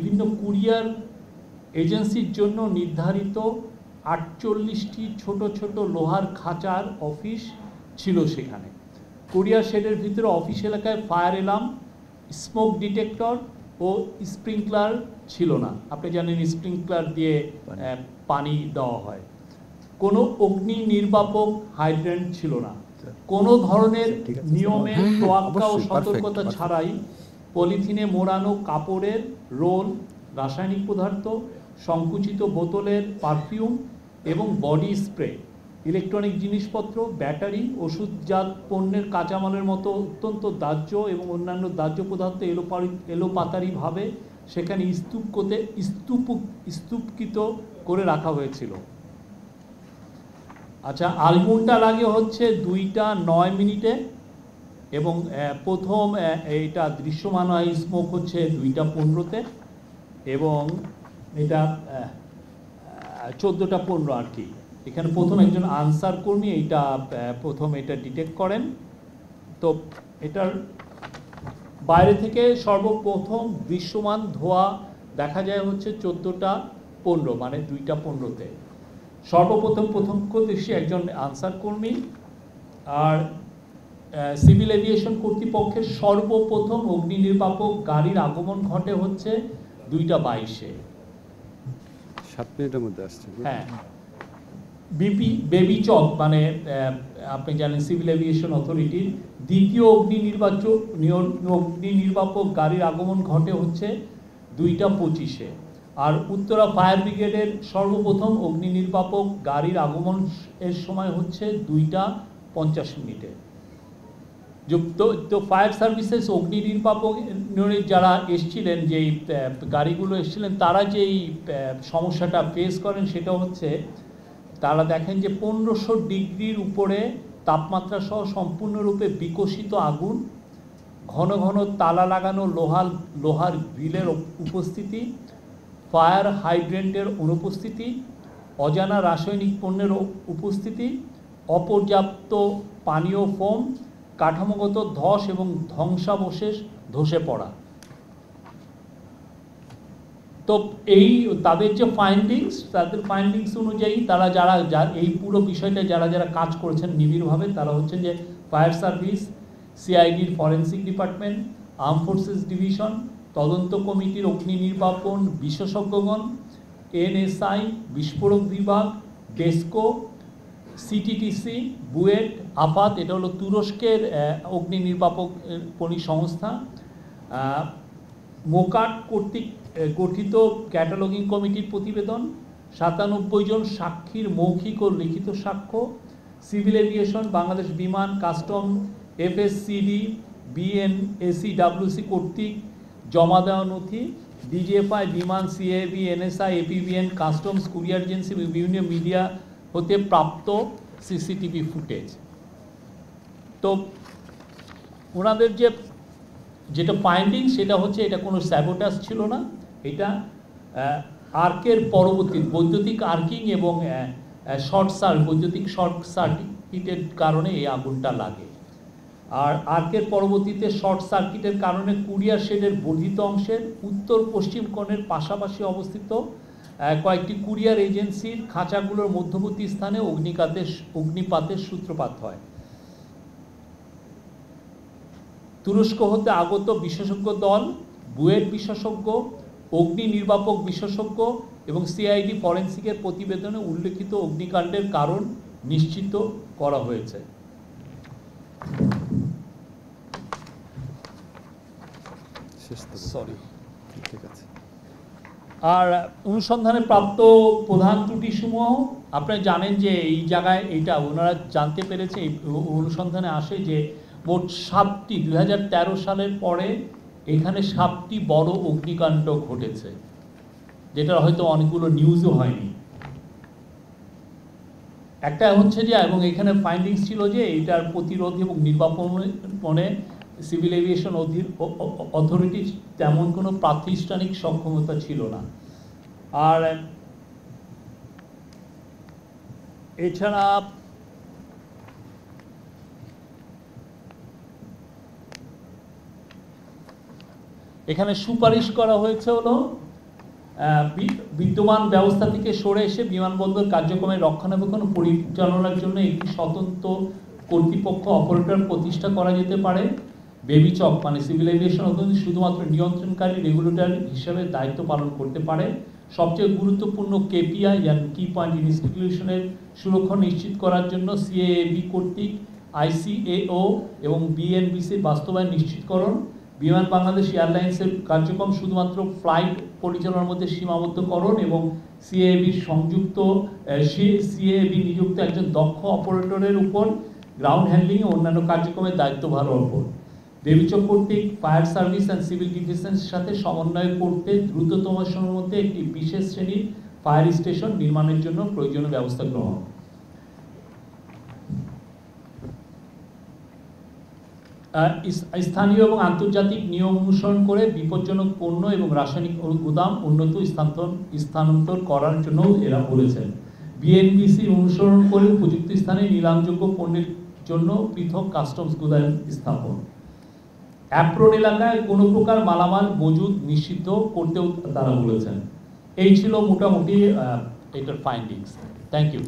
বিভিন্ন কুরিয়ার এজেন্সির জন্য নির্ধারিত 48টি ছোট ছোট লোহার খাঁচার অফিস ছিল সেখানে। কুরিয়ার শেডের ভিতরে অফিস এলাকায় ফায়ার অ্যালার্ম, স্মোক ডিটেক্টর ও স্প্রিংকলার ছিল না। আপনি জানেন স্প্রিংকলার দিয়ে পানি দেওয়া হয়। কোনো অগ্নি নির্বাপক হাইড্রেন্ট ছিল না। কোনো ধরনের নিয়মের তোয়াক্কা ও সতর্কতা ছাড়াই পলিথিনে মোড়ানো কাপড়ের রোল, রাসায়নিক পদার্থ, সংকুচিত বোতলের পারফিউম এবং বডি স্প্রে, ইলেকট্রনিক জিনিসপত্র, ব্যাটারি, ওষুধজাত পণ্যের কাঁচামালের মতো অত্যন্ত দাহ্য এবং অন্যান্য দাহ্য পদার্থ এলোপাতারিভাবে সেখানে স্তূপকৃত করে রাখা হয়েছিল। আচ্ছা, আগুনটা লাগে হচ্ছে 2:09 এবং প্রথম এইটা দৃশ্যমান হয় স্মোক হচ্ছে 2:15 এবং এটা 14:15 আর কি। এখানে প্রথম একজন আনসার কর্মী এইটা প্রথম এটা ডিটেক্ট করেন। তো এটার বাইরে থেকে সর্বপ্রথম দৃশ্যমান ধোঁয়া দেখা যায় হচ্ছে 14:15 মানে 2:15-তে। সর্বপ্রথম প্রত্যক্ষদর্শী একজন আনসার কর্মী। আর সিভিল এভিয়েশন কর্তৃপক্ষের সর্বপ্রথম অগ্নি নির্বাপক গাড়ির আগমন ঘটে হচ্ছে 2:22-এ। 7 মিনিটের মধ্যে আসছে। হ্যাঁ, বেবি চক মানে আপনি জানেন সিভিল এভিয়েশন অথরিটির দ্বিতীয় অগ্নি নির্বাপক গাড়ির আগমন ঘটে হচ্ছে 2:25-এ। আর উত্তরা ফায়ার ব্রিগেডের সর্বপ্রথম অগ্নি নির্বাপক গাড়ির আগমন এর সময় হচ্ছে 2:50 তো ফায়ার সার্ভিসেস অগ্নি নির্বাপক যারা এসছিলেন, যেই গাড়িগুলো এসছিলেন, তারা যেই সমস্যাটা ফেস করেন সেটা হচ্ছে তারা দেখেন যে 1500 ডিগ্রির উপরে তাপমাত্রা সহ সম্পূর্ণরূপে বিকশিত আগুন, ঘন ঘন তালা লাগানো লোহার গ্রিলের উপস্থিতি, ফায়ার হাইড্রেন্টের অনুপস্থিতি, অজানা রাসায়নিক পণ্যের উপস্থিতি, অপর্যাপ্ত পানীয় ফোম, কাঠামোগত ধস এবং ধ্বংসাবশেষ ধসে পড়া। তো এই তাদের যে ফাইন্ডিংস অনুযায়ী তারা যারা এই পুরো বিষয়টা যারা কাজ করেছেন নিবিড়ভাবে, তারা হচ্ছেন যে ফায়ার সার্ভিস, সিআইডির forensic department, arm forces division, তদন্ত কমিটির অগ্নি নির্বাপন বিশেষজ্ঞগণ, এনএসআই, বিস্ফোরক বিভাগ, ডেস্কো, সিটিটিসি, বুয়েট, আফাত, এটা হলো তুরস্কের অগ্নি নির্বাপক সংস্থা, মোকাট কর্তৃক গঠিত ক্যাটালগিং কমিটির প্রতিবেদন, 97 জন সাক্ষীর মৌখিক ও লিখিত সাক্ষ্য, সিভিল এভিয়েশন, বাংলাদেশ বিমান, কাস্টম, এফএসসিডি, বিএনএসিডব্লিউসি কর্তৃক জমা দেওয়া নথি, ডিজিএফআই, বিমান, CAB, NSI, APBN, customs, courier agency, বিভিন্ন মিডিয়া হতে প্রাপ্ত সিসিটিভি ফুটেজ। তো ওনাদের যেটা ফাইন্ডিং সেটা হচ্ছে এটা কোনো স্যাবোটাজ ছিল না, এটা আর্কের পরবর্তী বৈদ্যুতিক আর্কিং এবং বৈদ্যুতিক শর্ট সার্কিটের কারণে এই আগুনটা লাগে। আর আর্কের পরবর্তীতে শর্ট সার্কিটের কারণে কুরিয়ার শেডের বর্ধিত অংশের উত্তর পশ্চিম কোণের পাশাপাশি অবস্থিত কয়েকটি কুরিয়ার এজেন্সির খাঁচাগুলোর মধ্যবর্তী স্থানে অগ্নিপাতের সূত্রপাত হয়। তুরস্ক হতে আগত বিশেষজ্ঞ দল, বুয়েট বিশেষজ্ঞ, অগ্নি নির্বাপক বিশেষজ্ঞ এবং সিআইডি ফরেন্সিকের প্রতিবেদনে উল্লেখিত অগ্নিকাণ্ডের কারণ নিশ্চিত করা হয়েছে। আর অনুসন্ধানে প্রাপ্ত প্রধান ত্রুটিসমূহ আপনারা জানেন যে এই জায়গায় এইটা ওনারা জানতে পেরেছে, এই অনুসন্ধানে আসে যে মোট 7টি 2013 সালের পরে এখানে 7টি বড় অগ্নিকাণ্ড ঘটেছে, যেটা হয়তো অনেকগুলো নিউজও হয়নি। একটা হচ্ছে যে, এবং এখানে ফাইন্ডিংস ছিল যে এইটার প্রতিরোধ এবং নির্বাপনে সিভিল এভিয়েশন অথরিটি তেমন কোনো প্রাতিষ্ঠানিক সক্ষমতা ছিল না। আর এছাড়া এখানে সুপারিশ করা হয়েছে হলো বিদ্যমান ব্যবস্থা থেকে সরে এসে বিমানবন্দর কার্যক্রমের রক্ষণাবেক্ষণ ও পরিচালনার জন্য একটি স্বতন্ত্র কর্তৃপক্ষ অপারেটর প্রতিষ্ঠা করা যেতে পারে। বেবিচক মানে সিভিল এভিয়েশন অথরিটি শুধুমাত্র নিয়ন্ত্রণকারী রেগুলেটর হিসেবে দায়িত্ব পালন করতে পারে। সবচেয়ে গুরুত্বপূর্ণ কেপিআই কি পয়েন্ট ইনস্টিটিউশনের সুরক্ষা নিশ্চিত করার জন্য সিএএবি কর্তৃক ICAO এবং বিএনবিসির বাস্তবায়ন নিশ্চিতকরণ। বিমান বাংলাদেশ এয়ারলাইন্সের কার্যক্রম শুধুমাত্র ফ্লাইট পরিচালনার মধ্যে সীমাবদ্ধকরণ এবং সিএএবি নিযুক্ত একজন দক্ষ অপারেটরের উপর গ্রাউন্ড হ্যান্ডলিং ও অন্যান্য কার্যক্রমের দায়িত্বভার অর্পণ। বেবিচক কর্তৃক ফায়ার সার্ভিস অ্যান্ড সিভিল ডিফেন্সের সাথে সমন্বয় করতে দ্রুততম সময়ের মধ্যে একটি বিশেষ শ্রেণীর ফায়ার স্টেশন নির্মাণের জন্য প্রয়োজনীয় ব্যবস্থা গ্রহণ। স্থানীয় এবং আন্তর্জাতিক নিয়ম অনুসরণ করে বিপজ্জনক পণ্য এবং রাসায়নিক গুদাম উন্নত স্থানান্তর করার জন্য এরা বলেছেন। বিএনবিসি অনুসরণ করে উপযুক্ত স্থানে নিলামযোগ্য পণ্যের জন্য পৃথক কাস্টমস গুদাম স্থাপন। অ্যাপ্রন এলাকায় কোনো প্রকার মালামাল মজুদ নিষিদ্ধ করতেও তারা বলেছেন। এই ছিল মোটামুটি এটার ফাইন্ডিংস। Thank you.